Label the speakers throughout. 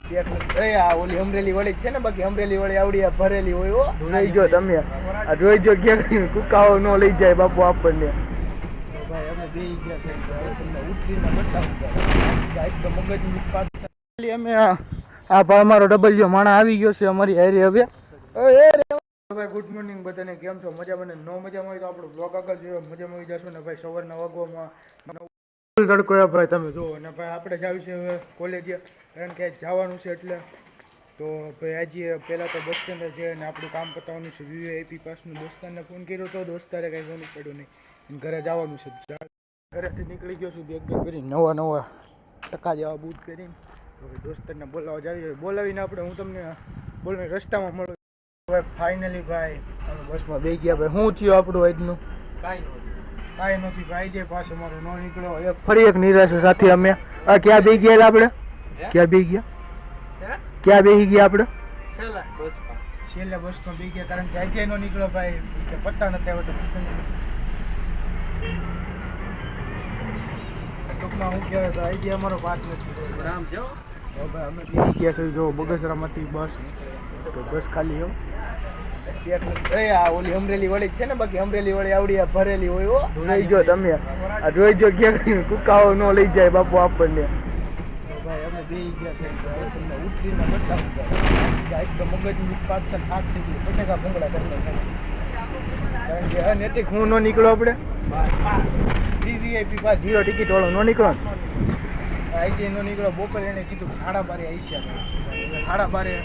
Speaker 1: આ ઓલી અમરેલી વળી છે ને, બાકી અમરેલી વળી આવડી આ ભરેલી હોય. હો જોઈ જો તમે, આ જોઈ જો કે કુકાઓ નો લઈ જાય બાપુ આપણને. ભાઈ અમે બેહી ગયા છે, તમને ઉતરીને બતાવું મગજની પાછળ અમે આ ભાઈ અમારો ડબલ્યુ માણા આવી ગયો છે અમારી હારે હવે. ભાઈ ગુડ મોર્નિંગ બધાને, કેમ છો? મજા મને નો મજામાં હોય તો આપણો બ્લોગ આગળ જોયો, મજામાં આવી જશો ને ભાઈ. સવારના વાગવામાં તડકો ભાઈ તમે જુઓ ને ભાઈ. આપણે જાવી છે હવે કોલેજે, કારણ કે જવાનું છે એટલે. તો ભાઈ આજે પહેલાં તો બસ સ્ટેન્ડે છે અને આપણું કામ પતાવવાનું છે. વીઆઈપી પાસનું દોસ્તારને ફોન કર્યો તો, દોસ્તારે કંઈ ફોન પડ્યો નહીં. ઘરે જવાનું છે, ઘરેથી નીકળી ગયો છું બેગ કરીને, નવા ટકા જેવા બૂટ પહેરીને. તો ભાઈ દોસ્તારને બોલાવવા જાવી, બોલાવીને આપણે હું તમને બોલાવીને રસ્તામાં મળું. હવે ફાઇનલી ભાઈ અમે બસમાં બેસી ગયા. ભાઈ શું થયું આપણું આજનું? કાંઈ નથી ભાઈ. જે પાછો મારો ન નીકળ્યો, ફરી એક નિરાશા સાથે અમે ક્યાં બેસી ગયા? આપણે ક્યાં બેસી ગયા? ક્યાં બેસી ગયા આપણે? છેલ્લે બસમાં બેસી ગયા, કારણ કે આજે નો નીકળ્યો ભાઈ, પત્તા નથી આવ્યો. ટૂંકમાં હું કહેવાય તો આજે અમારો પાસ નથી. ભાઈ અમે બેસી ગયા છે જો બગસરામાંથી બસ, તો બસ ખાલી હો. આ ઓલી અમરેલી વળી છે ને, બાકી અમરેલી વળી આવડી આ ભરેલી હોય. હો જોઈ જો તમે, આ જોઈ જો કે કુકાઓ નો લઈ જાય બાપુ આપણને. ભાઈ અમે બેસી ગયા છે, તમને ઉતરીને બતાવું મગજની પાછળ થાક થઈ ગઈ. બટેકા ભૂંગળા કરીને, કારણ કે અનૈતિક હું ન નીકળો આપણે વીવીઆઈપી પાસ 0 ટિકિટ વાળો ન નીકળો. આઈજી નો નીકળો. બપોરે એને કીધું 12:30 આઈસ્યા, 12:30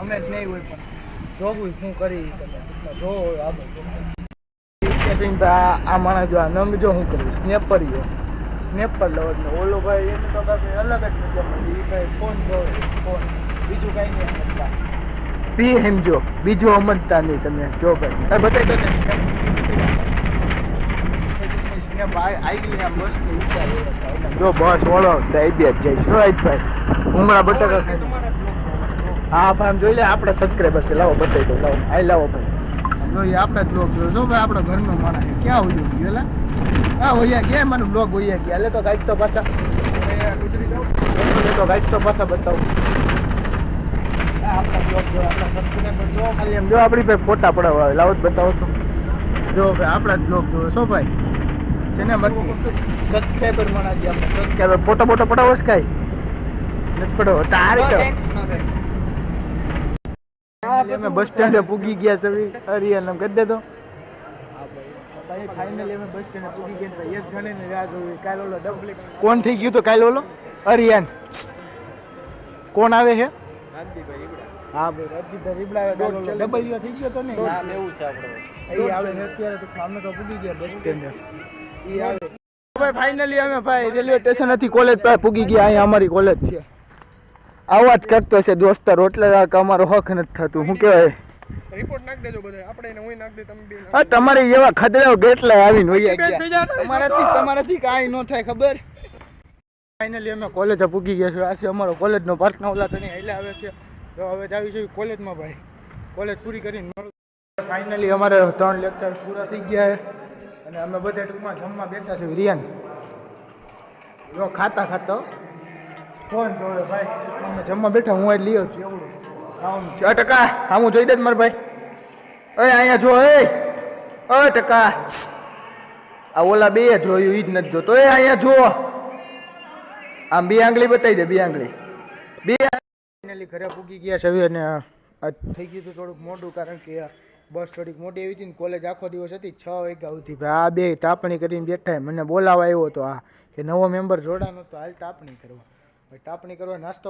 Speaker 1: અમે જ નહીં હોય પણ જોવું શું કરી જો આગળ. આ માણસ જો આ નંગ જો શું કર્યું, સ્નેપર જો સ્નેપર લવર ને ઓલો ભાઈ એને તો કાંઈ અલગ જ મતલબ. એ ભાઈ ફોન જોવે, ફોન બીજું કાંઈ નહીં. પી સમજો, બીજું સમજતા નહીં તમે. જો ભાઈ બતાવી જો બસ વળો આવી જ જઈશ ભાઈ. ઉમરા બટાકા હા ભાઈ આમ જોઈ લે, આપણે સબસ્ક્રાઈબર છે. લાવો બતાવી દો, લાવો આ લાવો ભાઈ. જોઈએ આપણા જ બ્લોગ જોયો. જો ભાઈ આપણો ઘરનો માણસ છે. ક્યાં હોય ગયો? હા હોયા ગયા, મારું બ્લોગ હોયા ગયા. એટલે તો કાંઈક તો પાછા ગુજરી જાઉં તો કાંઈક તો પાછા બતાવું. આપણા બ્લોગ જો, આપણા સબસ્ક્રાઈબર જો, ખાલી એમ જો આપણી ભાઈ ફોટા પડાવવા આવે. લાવો જ બતાવો છો. જો ભાઈ આપણા જ બ્લોગ જોયો છો ભાઈ છે ને, બાકી સબસ્ક્રાઈબર માણસ છે આપણે. સબસ્ક્રાઈબર ફોટો પડાવો છે કાંઈ નથી પડવો તારે. અમે બસ સ્ટેન્ડે પૂગી ગયા છે. હરિયાલ એમ કરી દેતો. ભાઈ ફાઇનલી અમે બસ સ્ટેન્ડે પૂગી ગયા. ભાઈ એક જણે રાહ જોવી. કાલે ઓલો ડબલ કોણ થઈ ગયું તો કાલે ઓલો હરિયાન કોણ આવે છે? હા ભાઈ રાજદીપભાઈ રીબડા આવે. ડબલ્યુ થઈ ગયો તો ને એવું છે આપણે. એ આવે અત્યારે તો અમે તો પૂગી ગયા બસ સ્ટેન્ડે. એ આવે ભાઈ. ફાઇનલી અમે ભાઈ રેલવે સ્ટેશન હતી કોલેજ પાસે પૂગી ગયા. અહીંયા અમારી કોલેજ છે. આવાજ કરતો છે દોસ્તાર, એટલે અમારો હક નથી થતું. શું કહેવાય, રિપોર્ટ નાખ દેજો બધા. આપણે એને હું નાખ દે, તમે બે. હા તમારી જેવા ખદડાઓ કેટલા આવીને હોય ગયા. તમારાથી કાંઈ ન થાય ખબર. ફાઇનલી અમે કોલેજે પૂગી ગયા છે. આ છે અમારો કોલેજનો પાર્કના ઓલા તને એટલે આવે છે. તો હવે જાવી છે કોલેજમાં ભાઈ. કોલેજ પૂરી કરીને ફાઇનલી અમારે 3 લેક્ચર પૂરા થઈ ગયા છે અને અમે બધા ટૂંકમાં જમવા બેઠા છે. રિયાન જો ખાતા ફોન જોવે ભાઈ. અમે જમવા બેઠા, હું એ લઈ આવું છું એવડું ખાવાનું છે. ટકા હા હું જોઈ દે મારા ભાઈ. અહીંયા જો ટકા આ ઓલા બે જોયું ઈ જ નથી જોતો. અહીંયા જો આમ 2 આંગળી બતાવી દે, 2 આંગળી. ફાઇનલી ઘરે પૂગી ગયા છે અને આ થઈ ગયું હતું થોડુંક મોડું, કારણ કે બસ થોડીક મોટી આવી હતી ને કોલેજ આખો દિવસ હતી 6 વાગ્યા સુધી. ભાઈ આ બે ટાપણી કરીને બેઠા. મને બોલાવા આવ્યો હતો આ કે નવો મેમ્બર જોડાનો તો હાલ ટાપણી કરવા. ભાઈ ટાપણી કરવા નાસ્તો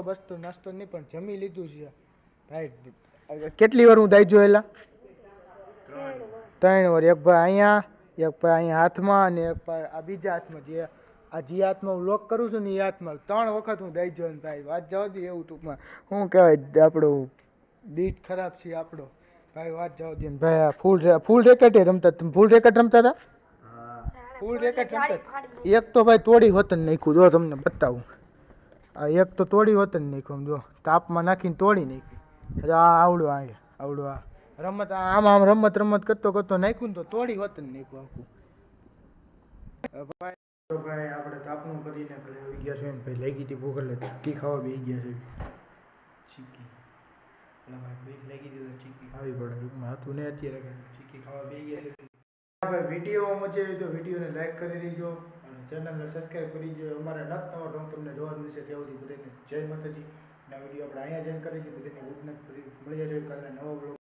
Speaker 1: નહીં પણ જમી લીધું છે ભાઈ. કેટલી વાર હું દાઈ જોયેલા? 3 વાર. એક ભાઈ અહીંયા, એક ભાઈ અહીંયા હાથમાં અને એક ભાઈ આ બીજા હાથમાં. જે હાથમાં હું લોક કરું છું ને એ હાથમાં 3 વખત હું દાઈ જોઈને ભાઈ. વાત જવા દે. એવું ટૂંકમાં શું કહેવાય, આપણું દીઠ ખરાબ છે આપણો ભાઈ. વાત જવા દે ભાઈ. આ ફૂલ રેકેટ રમતા. તમે ફૂલ રેકેટ રમતા હતા? ફૂલ રેકેટ રમતા. એક તો ભાઈ તોડી હોતન નાખ્યું. જો તમને બતાવું, આ એક તો તોડી હોતન નાખ્યું. જો તાપમાં નાખીને તોડી નાખ્યું. આવડું આ રમત આમ રમત કરતો નાખ્યું ને તો તોડી હોતન નાખ્યું આખું. ભાઈ આપણે તાપનું કરીને ઘરે આવી ગયા છે. ભાઈ લાગી હતી ભૂખ એટલે ચટકી ખાવા બેસી ગયા છે. પેલા ભાઈ ભીખ લાગી દીધો ચીકી ખાવી પડે ટૂંકમાં હતું ને અત્યારે ચીકી ખાવા બેસી ગયા છે. ભાઈ વિડીયો મજા આવી તો વિડીયોને લાઈક કરી દેજો અને ચેનલને સબસ્ક્રાઈબ કરી દેજો. અમારા નવા ઢોંગ તમને જોવા મળશે ત્યાં સુધી બધાને જય માતાજી. અને વિડીયો આપણે અહીંયા જોઈન કરીશું. બધાને ગુડ નાઇટ. મળી જશે કાલના નવા બ્લોગ.